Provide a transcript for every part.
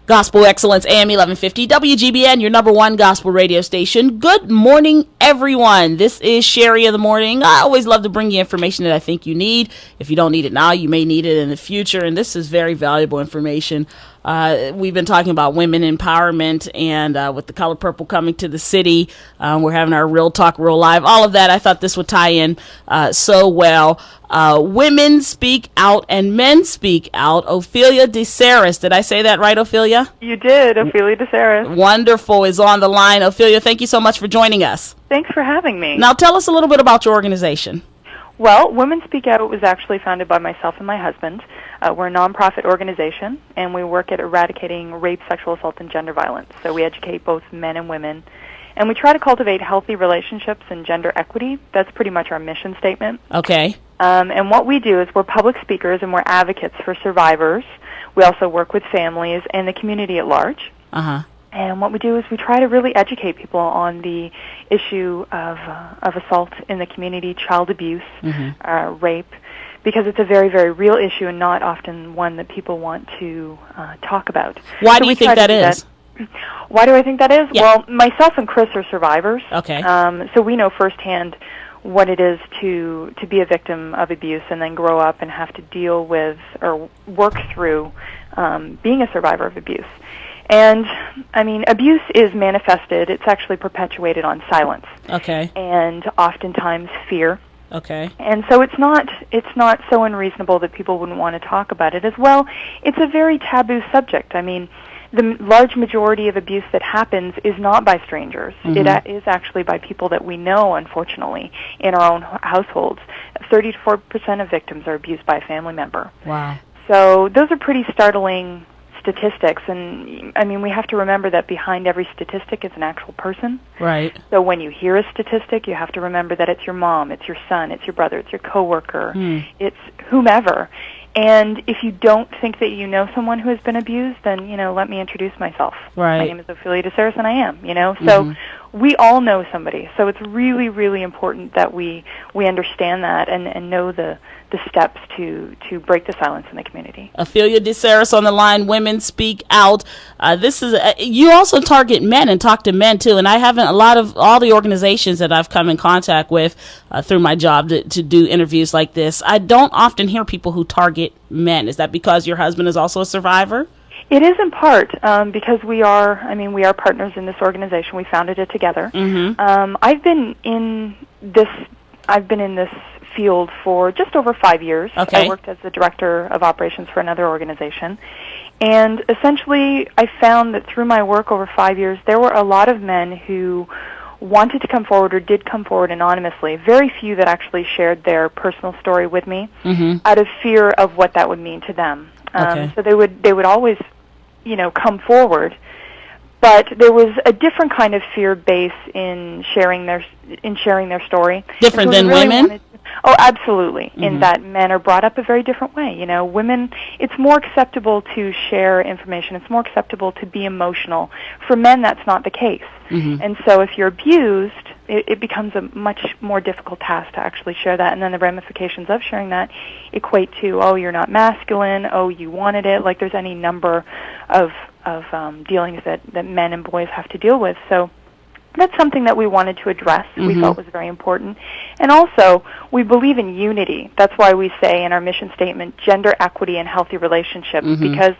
Gospel Excellence, AM 1150, WGBN, your number one gospel radio station. Good morning, everyone. This is Sherry in the Morning. I always love to bring you information that I think you need. If you don't need it now, you may need it in the future, and this is very valuable information. We've been talking about women empowerment, and with the Color Purple coming to the city, we're having our Real Talk, Real Live, all of that. I thought this would tie in so well. Women speak out and men speak out. Ophelia DeSaris. Did I say that right, Ophelia? You did. Ophelia DeSaris. Wonderful is on the line. Ophelia, thank you so much for joining us. Thanks for having me. Now tell us a little bit about your organization. Well, Women Speak Out was actually founded by myself and my husband. We're a nonprofit organization, and we work at eradicating rape, sexual assault, and gender violence. So we educate both men and women. And we try to cultivate healthy relationships and gender equity. That's pretty much our mission statement. Okay. And what we do is we're public speakers and we're advocates for survivors. We also work with families and the community at large. Uh-huh. And what we do is we try to really educate people on the issue of assault in the community, child abuse, rape, because it's a very, very real issue and not often one that people want to talk about. Why do you think that is? Why do I think that is? Yeah. Well, myself and Chris are survivors. Okay. So we know firsthand what it is to be a victim of abuse and then grow up and have to deal with or work through being a survivor of abuse. And, I mean, abuse is manifested. It's actually perpetuated on silence. Okay. And oftentimes fear. Okay. And so it's not so unreasonable that people wouldn't want to talk about it as well. It's a very taboo subject. I mean, the large majority of abuse that happens is not by strangers. It is actually by people that we know, unfortunately, in our own households. 30 to 4% of victims are abused by a family member. Wow. So those are pretty startling statistics, and I mean, we have to remember that behind every statistic is an actual person. Right. So when you hear a statistic, you have to remember that it's your mom, it's your son, it's your brother, it's your coworker, it's whomever. And if you don't think that you know someone who has been abused, then, let me introduce myself. Right. My name is Ophelia DeSaris, and I am, So we all know somebody. So it's really, really important that we understand that and know the steps to break the silence in the community. Ophelia DeSaris on the line, Women Speak Out. This is you also target men and talk to men too, and I haven't all the organizations that I've come in contact with through my job to do interviews like this. I don't often hear people who target men. Is that because your husband is also a survivor? It is in part because we are partners in this organization. We founded it together. I've been in this field for just over 5 years. Okay. I worked as the director of operations for another organization. And essentially, I found that through my work over 5 years, there were a lot of men who wanted to come forward or did come forward anonymously. Very few that actually shared their personal story with me out of fear of what that would mean to them. So they would always, come forward. But there was a different kind of fear base in sharing their story. Different than women? Oh, absolutely. In that men are brought up a very different way. Women, it's more acceptable to share information. It's more acceptable to be emotional. For men, that's not the case. And so if you're abused, it becomes a much more difficult task to actually share that. And then the ramifications of sharing that equate to, oh, you're not masculine, oh, you wanted it. Like there's any number of dealings that men and boys have to deal with. So that's something that we wanted to address. We felt was very important. And also, we believe in unity. That's why we say in our mission statement, gender equity and healthy relationships, because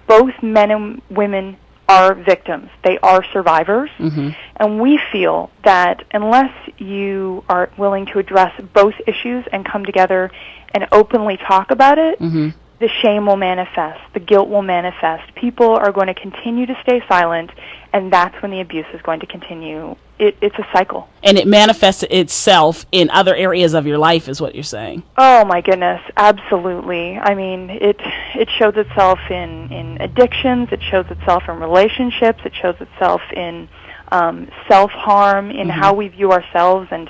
both men and women are victims. They are survivors. And we feel that unless you are willing to address both issues and come together and openly talk about it, the shame will manifest, the guilt will manifest. People are going to continue to stay silent, and that's when the abuse is going to continue. It's a cycle. And it manifests itself in other areas of your life, is what you're saying. Oh, my goodness, absolutely. I mean, it shows itself in addictions, it shows itself in relationships, it shows itself in self-harm, in how we view ourselves and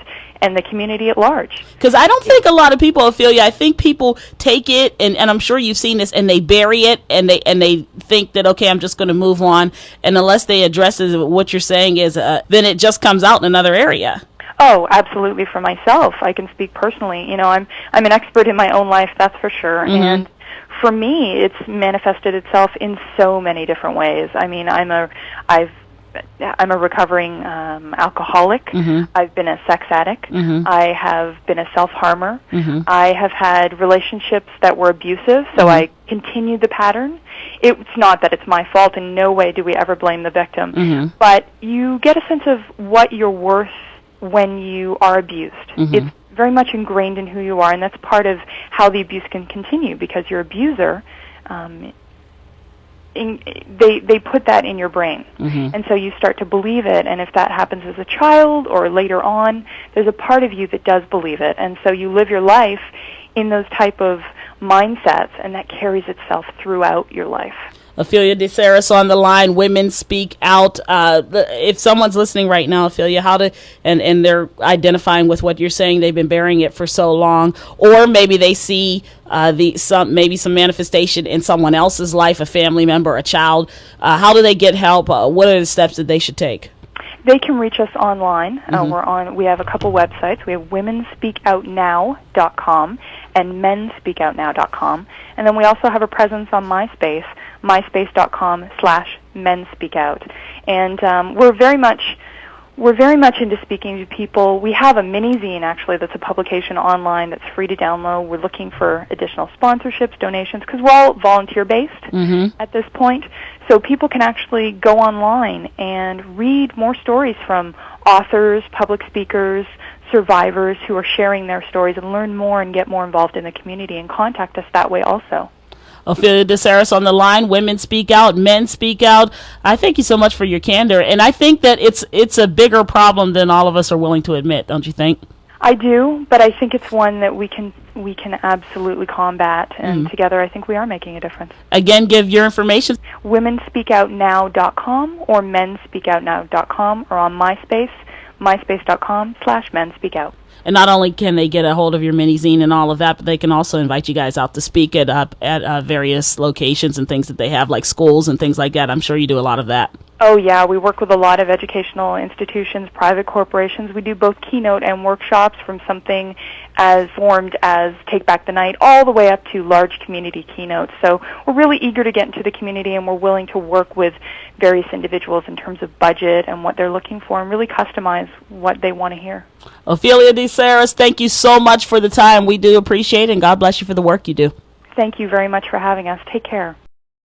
the community at large. Because I don't think a lot of people, Ophelia, I think people take it, and I'm sure you've seen this, and they bury it, and they think that, okay, I'm just going to move on, and unless they address it, what you're saying is, then it just comes out in another area. Oh, absolutely. For myself, I can speak personally. I'm an expert in my own life, that's for sure, and for me, it's manifested itself in so many different ways. I mean, I'm a recovering alcoholic. Mm-hmm. I've been a sex addict. Mm-hmm. I have been a self-harmer. Mm-hmm. I have had relationships that were abusive, so Mm-hmm. I continued the pattern. It's not that it's my fault. In no way do we ever blame the victim. Mm-hmm. But you get a sense of what you're worth when you are abused. Mm-hmm. It's very much ingrained in who you are, and that's part of how the abuse can continue, because your abuser, they put that in your brain. Mm-hmm. And so you start to believe it, and if that happens as a child or later on, there's a part of you that does believe it. And so you live your life in those type of mindsets, and that carries itself throughout your life. Ophelia DeSaris on the line. Women Speak Out. If someone's listening right now, Ophelia, and they're identifying with what you're saying, they've been bearing it for so long, or maybe they see some manifestation in someone else's life, a family member, a child. How do they get help? What are the steps that they should take? They can reach us online. Mm-hmm. We have a couple websites. We have womenspeakoutnow.com and menspeakoutnow.com. And then we also have a presence on MySpace, myspace.com/menspeakout. And we're very much into speaking to people. We have a mini-zine, actually, that's a publication online that's free to download. We're looking for additional sponsorships, donations, because we're all volunteer-based Mm-hmm. at this point. So people can actually go online and read more stories from authors, public speakers, survivors who are sharing their stories, and learn more and get more involved in the community, and contact us that way also. Ophelia DeSaris on the line. Women Speak Out, Men Speak Out. I thank you so much for your candor, and I think that it's a bigger problem than all of us are willing to admit, don't you think? I do, but I think it's one that we can absolutely combat, and together I think we are making a difference. Again, give your information. womenspeakoutnow.com or menspeakoutnow.com, or on MySpace, myspace.com/menspeakout. And not only can they get a hold of your mini-zine and all of that, but they can also invite you guys out to speak at various locations and things that they have, like schools and things like that. I'm sure you do a lot of that. Oh, yeah. We work with a lot of educational institutions, private corporations. We do both keynote and workshops, from something as formed as Take Back the Night all the way up to large community keynotes. So we're really eager to get into the community, and we're willing to work with various individuals in terms of budget and what they're looking for, and really customize what they want to hear. Ophelia DeSaris, thank you so much for the time. We do appreciate it, and God bless you for the work you do. Thank you very much for having us. Take care.